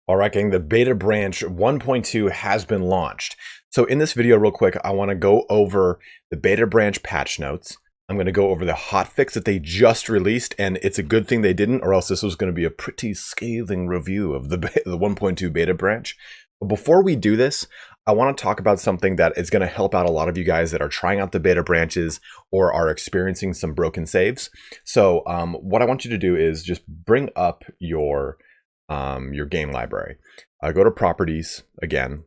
All right, gang, the beta branch 1.2 has been launched. So in this video, real quick, I want to go over the beta branch patch notes. I'm going to go over the hotfix that they just released, and it's a good thing they didn't, or else this was going to be a pretty scathing review of the 1.2 beta branch. But before we do this, I want to talk about something that is going to help out a lot of you guys that are trying out the beta branches or are experiencing some broken saves. So what I want you to do is just bring up your game library. Go to properties again,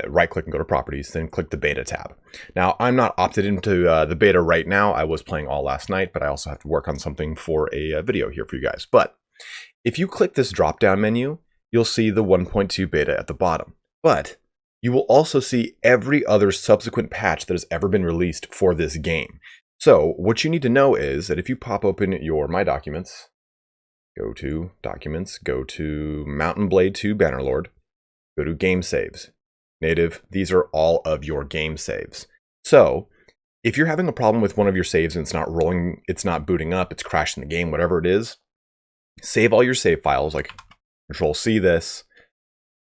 right click and go to properties, then click the beta tab. Now I'm not opted into the beta right now. I was playing all last night, but I also have to work on something for a video here for you guys. But if you click this drop down menu, you'll see the 1.2 beta at the bottom, but you will also see every other subsequent patch that has ever been released for this game. So what you need to know is that if you pop open your My Documents, go to Documents, go to Mountain Blade 2 Bannerlord, go to Game Saves. Native, these are all of your game saves. So if you're having a problem with one of your saves and it's not rolling, it's not booting up, it's crashing the game, whatever it is, save all your save files, like Control C this.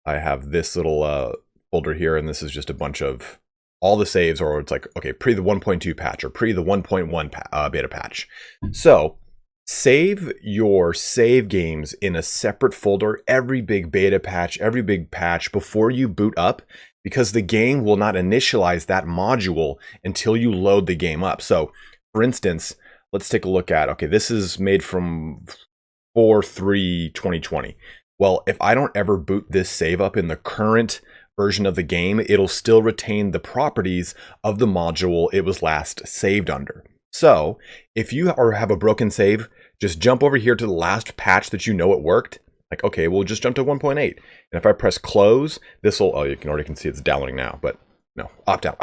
I have this little folder here, and this is just a bunch of all the saves, or it's like, okay, pre the 1.2 patch or pre the 1.1 beta patch. So save your save games in a separate folder, every big beta patch, every big patch before you boot up, because the game will not initialize that module until you load the game up. So for instance, let's take a look at, okay, this is made from 4/3/2020. Well, if I don't ever boot this save up in the current version of the game, it'll still retain the properties of the module it was last saved under. So if you have a broken save, just jump over here to the last patch that you know it worked. Like, okay, we'll just jump to 1.8. And if I press close, this will, oh, you can already see it's downloading now, but no, opt out.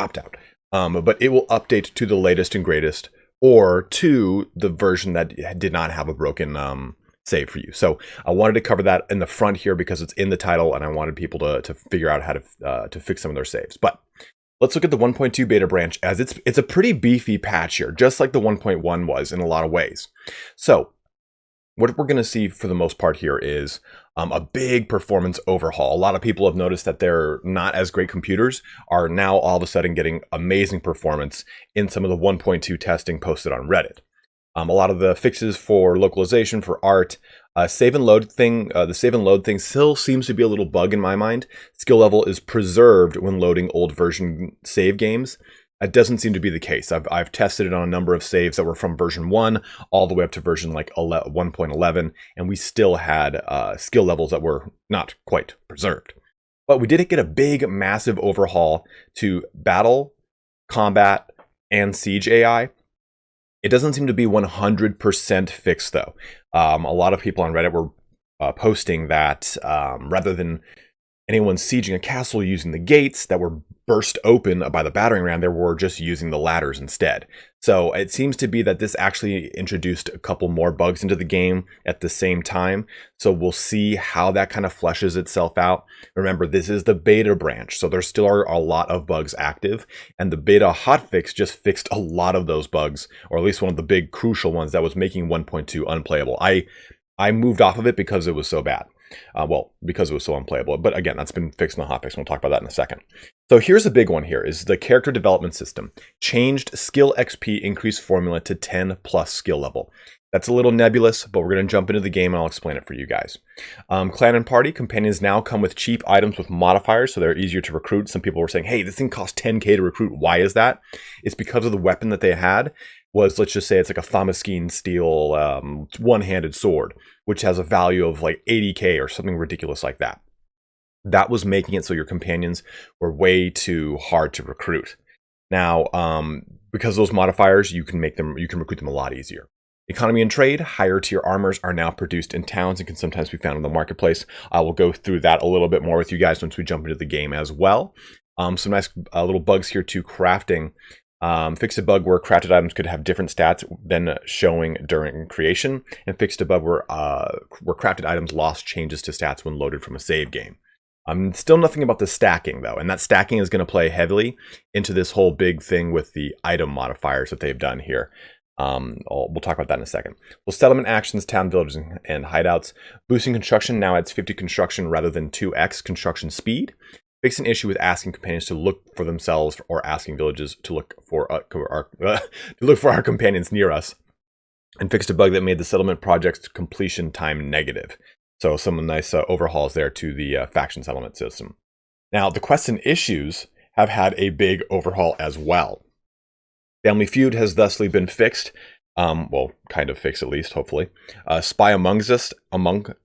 But it will update to the latest and greatest, or to the version that did not have a broken save for you. So I wanted to cover that in the front here because it's in the title, and I wanted people to figure out how to fix some of their saves. But let's look at the 1.2 beta branch, as it's a pretty beefy patch here, just like the 1.1 was in a lot of ways. So what we're going to see for the most part here is a big performance overhaul. A lot of people have noticed that they're not as great computers are now all of a sudden getting amazing performance in some of the 1.2 testing posted on Reddit. A lot of the fixes for localization, for art, save and load thing, the save and load thing still seems to be a little bug in my mind. Skill level is preserved when loading old version save games. That doesn't seem to be the case. I've tested it on a number of saves that were from version 1 all the way up to version like 1.11, and we still had skill levels that were not quite preserved. But we did get a big, massive overhaul to battle, combat, and siege AI. It doesn't seem to be 100% fixed, though. A lot of people on Reddit were posting that rather than anyone sieging a castle using the gates that were burst open by the battering ram, they were just using the ladders instead. So it seems to be that this actually introduced a couple more bugs into the game at the same time. So we'll see how that kind of fleshes itself out. Remember, this is the beta branch, so there still are a lot of bugs active, and the beta hotfix just fixed a lot of those bugs, or at least one of the big crucial ones that was making 1.2 unplayable. I moved off of it because it was so bad. Well, because it was so unplayable. But again, that's been fixed in the hotfix. We'll talk about that in a second. So here's a big one here, is the character development system. Changed skill XP increase formula to 10 plus skill level. That's a little nebulous, but we're going to jump into the game and I'll explain it for you guys. Clan and party companions now come with cheap items with modifiers, so they're easier to recruit. Some people were saying, hey, this thing costs 10K to recruit. Why is that? It's because of the weapon that they had. Was, let's just say it's like a Thamaskene steel one-handed sword, which has a value of like 80K or something ridiculous like that. That was making it so your companions were way too hard to recruit. Now, because of those modifiers, you can recruit them a lot easier. Economy and trade, higher tier armors are now produced in towns and can sometimes be found in the marketplace. I will go through that a little bit more with you guys once we jump into the game as well. Some nice little bugs here too, crafting. Fixed a bug where crafted items could have different stats than showing during creation, and fixed a bug where crafted items lost changes to stats when loaded from a save game. Still nothing about the stacking though, and that stacking is going to play heavily into this whole big thing with the item modifiers that they've done here. We'll talk about that in a second. Well, settlement actions, town, villages, and hideouts. Boosting construction now adds 50 construction rather than 2x construction speed. Fix an issue with asking companions to look for themselves or asking villages to look for our companions near us. And fixed a bug that made the settlement project's completion time negative. So some nice overhauls there to the faction settlement system. Now, the quests and issues have had a big overhaul as well. Family Feud has thusly been fixed. Well, kind of fixed at least, hopefully. Spy Among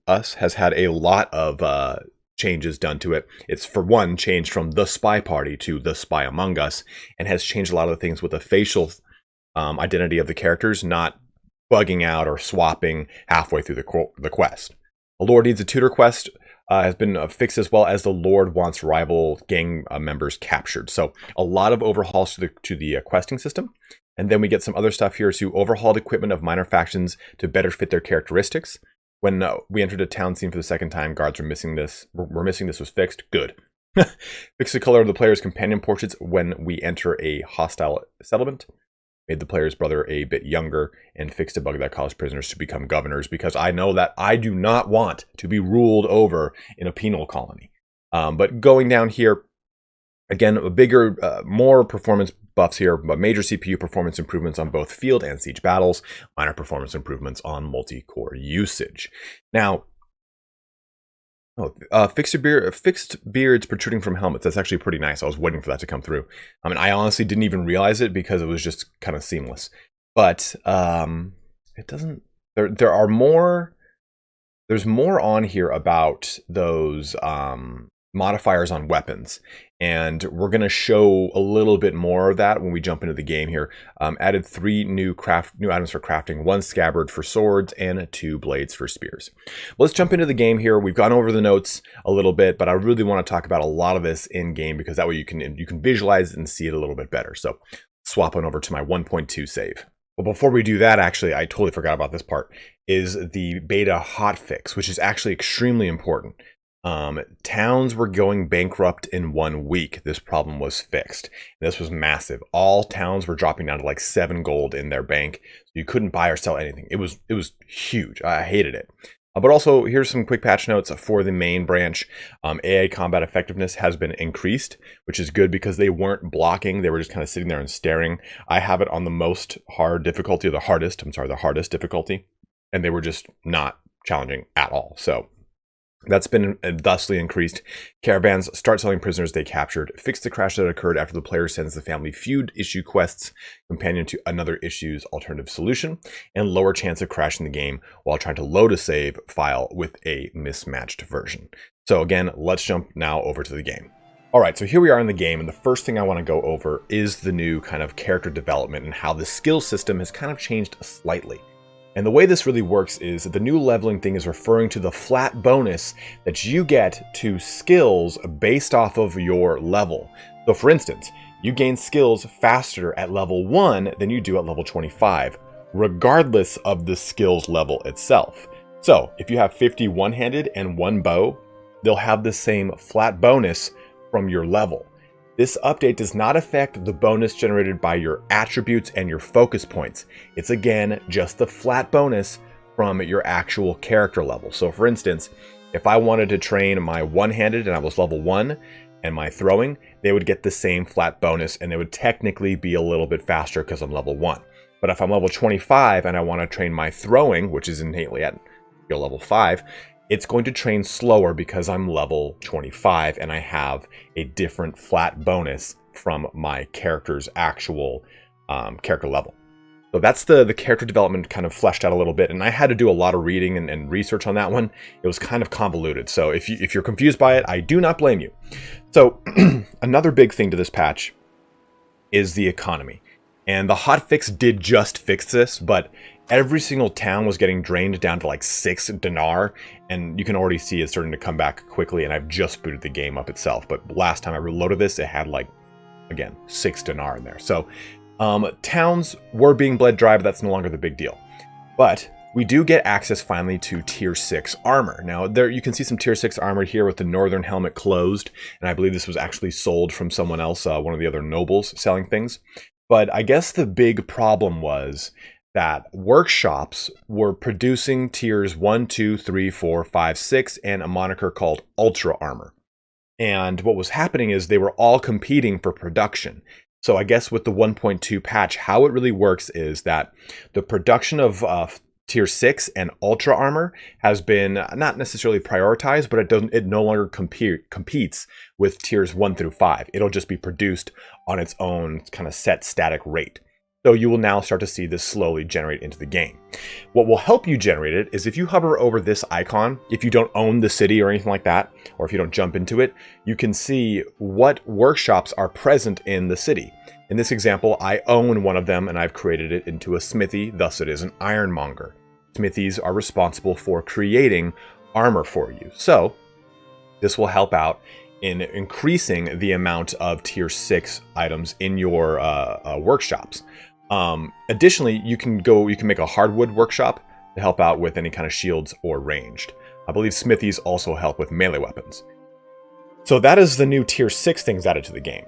Us has had a lot of changes done to it. It's, for one, changed from the Spy Party to the Spy Among Us, and has changed a lot of the things with the facial identity of the characters, not bugging out or swapping halfway through the quest. The Lord Needs a Tutor quest has been fixed, as well as the Lord wants rival gang members captured. So a lot of overhauls to the questing system. And then we get some other stuff here to overhauled equipment of minor factions to better fit their characteristics. When we entered a town scene for the second time, guards were missing this. This was fixed. Good. Fix the color of the player's companion portraits when we enter a hostile settlement. Made the player's brother a bit younger, and fixed a bug that caused prisoners to become governors, because I know that I do not want to be ruled over in a penal colony. But going down here, again, a bigger, more performance buffs here, but major CPU performance improvements on both field and siege battles, minor performance improvements on multi-core usage. Now, fixed beards protruding from helmets. That's actually pretty nice. I was waiting for that to come through. I mean, I honestly didn't even realize it because it was just kind of seamless. But it doesn't. There are more. There's more on here about those modifiers on weapons, and we're going to show a little bit more of that when we jump into the game here. Added 3 new items for crafting, 1 scabbard for swords and 2 blades for spears. Let's jump into the game here. We've gone over the notes a little bit, but I really want to talk about a lot of this in game, because that way you can visualize it and see it a little bit better. So swap on over to my 1.2 save. But before we do that, actually, I totally forgot about this part, is the beta hotfix, which is actually extremely important. Towns were going bankrupt in 1 week. This problem was fixed. This was massive. All towns were dropping down to like 7 gold in their bank. So you couldn't buy or sell anything. It was huge. I hated it. But also, here's some quick patch notes for the main branch. AI combat effectiveness has been increased, which is good because they weren't blocking. They were just kind of sitting there and staring. I have it on the most hard difficulty, or the hardest difficulty, and they were just not challenging at all. So that's been thusly increased. Caravans start selling prisoners they captured. Fix the crash that occurred after the player sends the Family Feud issue quests companion to another issue's alternative solution, and lower chance of crashing the game while trying to load a save file with a mismatched version. So again, let's jump now over to the game. All right, so here we are in the game, and the first thing I want to go over is the new kind of character development and how the skill system has kind of changed slightly. And the way this really works is that the new leveling thing is referring to the flat bonus that you get to skills based off of your level. So for instance, you gain skills faster at level 1 than you do at level 25, regardless of the skills level itself. So if you have 50 one-handed and 1 bow, they'll have the same flat bonus from your level. This update does not affect the bonus generated by your attributes and your focus points. It's again just the flat bonus from your actual character level. So for instance, if I wanted to train my one-handed and I was level 1 and my throwing, they would get the same flat bonus, and they would technically be a little bit faster because I'm level 1. But if I'm level 25 and I want to train my throwing, which is innately at level 5, it's going to train slower because I'm level 25 and I have a different flat bonus from my character's actual character level. So that's the character development kind of fleshed out a little bit, and I had to do a lot of reading and research on that one. It was kind of convoluted, so if you're confused by it, I do not blame you. So another big thing to this patch is the economy. And the hotfix did just fix this, but every single town was getting drained down to like 6 dinar, and you can already see it's starting to come back quickly, and I've just booted the game up itself. But last time I reloaded this, it had like, again, 6 dinar in there. So towns were being bled dry, but that's no longer the big deal. But we do get access finally to tier 6 armor. Now there you can see some tier 6 armor here with the northern helmet closed, and I believe this was actually sold from someone else, one of the other nobles selling things. But I guess the big problem was that workshops were producing tiers 1, 2, 3, 4, 5, 6, and a moniker called Ultra Armor. And what was happening is they were all competing for production. So I guess with the 1.2 patch, how it really works is that the production of tier 6 and Ultra Armor has been not necessarily prioritized, but it no longer competes with tiers 1 through 5. It'll just be produced on its own kind of set static rate. So you will now start to see this slowly generate into the game. What will help you generate it is if you hover over this icon, if you don't own the city or anything like that, or if you don't jump into it, you can see what workshops are present in the city. In this example, I own one of them and I've created it into a smithy, thus it is an ironmonger. Smithies are responsible for creating armor for you. So this will help out in increasing the amount of tier 6 items in your workshops. Additionally, you can make a hardwood workshop to help out with any kind of shields or ranged. I believe smithies also help with melee weapons. So that is the new tier 6 things added to the game.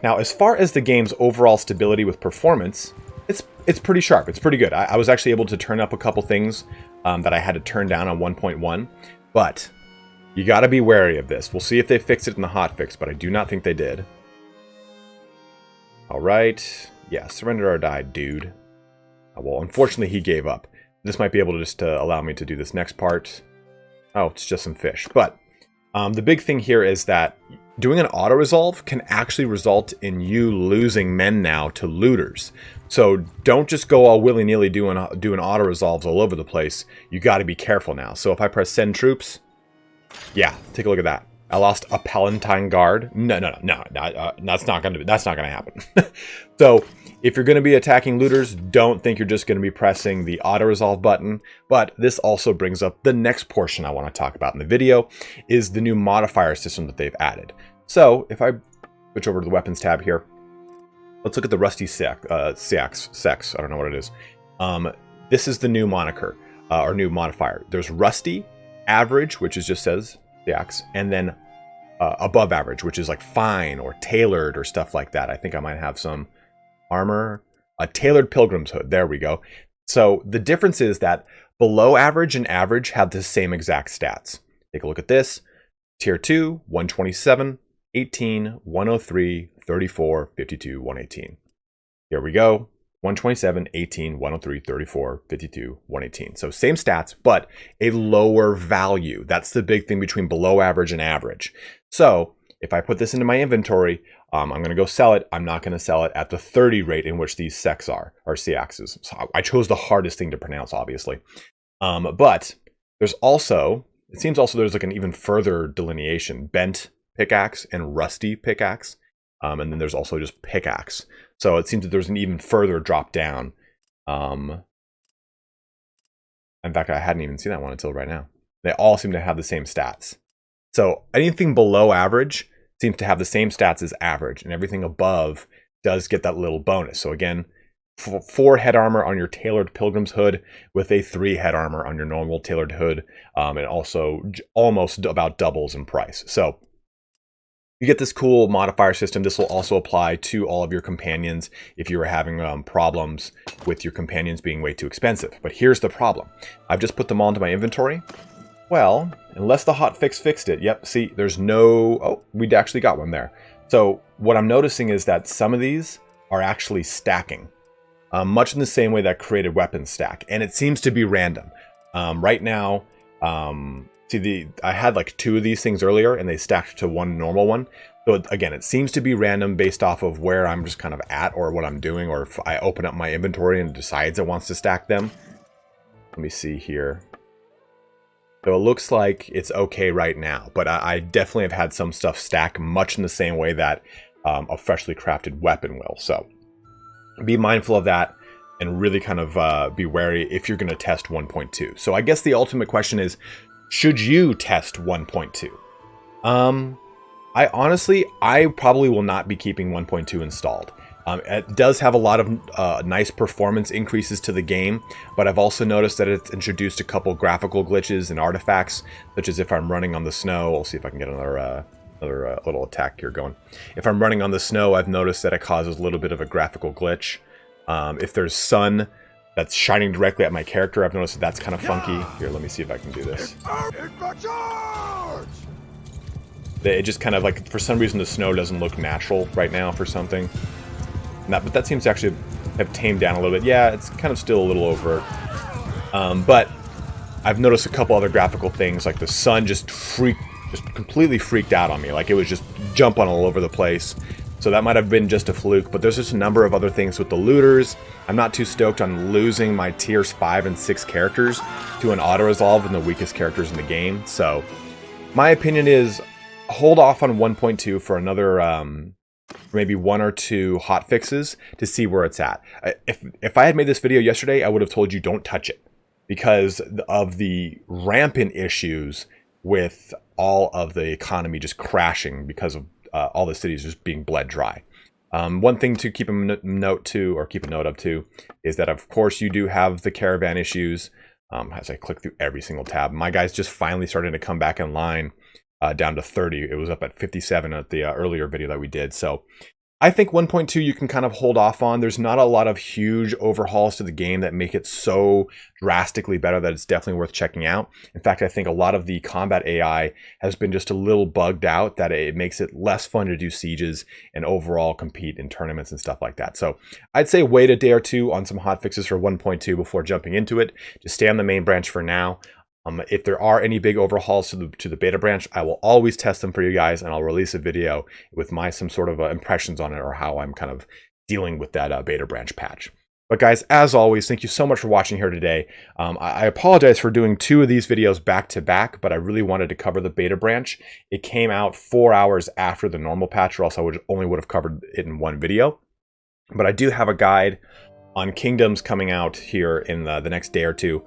Now, as far as the game's overall stability with performance, it's pretty sharp. It's pretty good. I was actually able to turn up a couple things that I had to turn down on 1.1, but you got to be wary of this. We'll see if they fix it in the hotfix, but I do not think they did. All right. Yeah, surrender or die, dude. Well, unfortunately, he gave up. This might be able to just allow me to do this next part. Oh, it's just some fish. But the big thing here is that doing an auto-resolve can actually result in you losing men now to looters. So don't just go all willy-nilly doing auto-resolves all over the place. You got to be careful now. So if I press send troops, yeah, take a look at that. I lost a Palatine guard. No, that's not gonna happen. So if you're gonna be attacking looters, don't think you're just gonna be pressing the auto resolve button. But this also brings up the next portion I want to talk about in the video, is the new modifier system that they've added. So if I switch over to the weapons tab here, let's look at the Rusty Sex. I don't know what it is. This is the new moniker or new modifier. There's Rusty, Average, which is just says the axe, and then above average, which is like fine or tailored or stuff like that. I think I might have some armor, a tailored pilgrim's hood. There we go. So the difference is that below average and average have the same exact stats. Take a look at this. Tier 2, 127, 18, 103, 34, 52, 118. Here we go. 127, 18, 103, 34, 52, 118. So same stats, but a lower value. That's the big thing between below average and average. So if I put this into my inventory, I'm going to go sell it. I'm not going to sell it at the 30 rate in which these sex are, or CXs. So I chose the hardest thing to pronounce, obviously. But there's also, it seems also there's like an even further delineation. Bent pickaxe and rusty pickaxe. And then there's also just pickaxe. So it seems that there's an even further drop down. In fact, I hadn't even seen that one until right now. They all seem to have the same stats. So anything below average seems to have the same stats as average, and everything above does get that little bonus. So again, 4 head armor on your tailored pilgrim's hood with a 3 head armor on your normal tailored hood, and also almost about doubles in price. So you get this cool modifier system. This will also apply to all of your companions if you were having problems with your companions being way too expensive. But here's the problem. I've just put them all into my inventory. Well, unless the hotfix fixed it. Yep, see, there's no... Oh, we actually got one there. So what I'm noticing is that some of these are actually stacking. Much in the same way that created weapons stack. And it seems to be random. Right now... See, I had like 2 of these things earlier and they stacked to one normal one. So again, it seems to be random based off of where I'm just kind of at or what I'm doing, or if I open up my inventory and it decides it wants to stack them. Let me see here. So it looks like it's okay right now, but I definitely have had some stuff stack much in the same way that a freshly crafted weapon will. So be mindful of that and really kind of be wary if you're going to test 1.2. So I guess the ultimate question is, should you test 1.2? I probably will not be keeping 1.2 installed. It does have a lot of nice performance increases to the game, but I've also noticed that it's introduced a couple graphical glitches and artifacts, such as if I'm running on the snow. I'll see if I can get another little attack here going. If I'm running on the snow, I've noticed that it causes a little bit of a graphical glitch. If there's sun that's shining directly at my character. I've noticed that's kind of funky. Here, let me see if I can do this. It just kind of like, for some reason, the snow doesn't look natural right now for something. But that seems to actually have tamed down a little bit. Yeah, it's kind of still a little overt. But I've noticed a couple other graphical things, like the sun just completely freaked out on me. Like it was just jumping all over the place. So that might have been just a fluke, but there's just a number of other things with the looters. I'm not too stoked on losing my tiers 5 and 6 characters to an auto-resolve and the weakest characters in the game. So my opinion is hold off on 1.2 for another maybe 1 or 2 hot fixes to see where it's at. If I had made this video yesterday, I would have told you don't touch it because of the rampant issues with all of the economy just crashing because of all the cities just being bled dry. One thing to keep a note of too is that of course you do have the caravan issues. As I click through every single tab, my guys just finally starting to come back in line, down to 30. It was up at 57 at the earlier video that we did. So I think 1.2 you can kind of hold off on. There's not a lot of huge overhauls to the game that make it so drastically better that it's definitely worth checking out. In fact, I think a lot of the combat AI has been just a little bugged out that it makes it less fun to do sieges and overall compete in tournaments and stuff like that. So I'd say wait a day or two on some hotfixes for 1.2 before jumping into it. Just stay on the main branch for now. If there are any big overhauls to the beta branch, I will always test them for you guys, and I'll release a video with some sort of impressions on it or how I'm kind of dealing with that beta branch patch. But guys, as always, thank you so much for watching here today. I apologize for doing 2 of these videos back to back, but I really wanted to cover the beta branch. It came out 4 hours after the normal patch, or else I only would have covered it in 1 video. But I do have a guide on kingdoms coming out here in the next day or 2.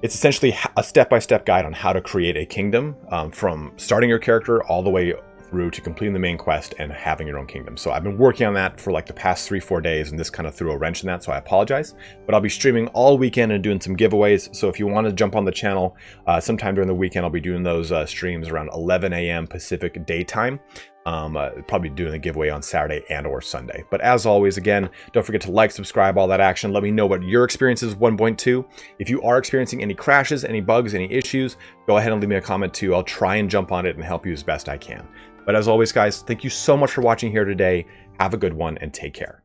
It's essentially a step-by-step guide on how to create a kingdom from starting your character all the way through to completing the main quest and having your own kingdom. So I've been working on that for like the past 3-4 days, and this kind of threw a wrench in that, so I apologize. But I'll be streaming all weekend and doing some giveaways. So if you want to jump on the channel sometime during the weekend, I'll be doing those streams around 11 a.m. Pacific daytime. Probably doing a giveaway on Saturday and or Sunday. But as always, again, don't forget to like, subscribe, all that action. Let me know what your experience is with 1.2. If you are experiencing any crashes, any bugs, any issues, go ahead and leave me a comment too. I'll try and jump on it and help you as best I can. But as always, guys, thank you so much for watching here today. Have a good one and take care.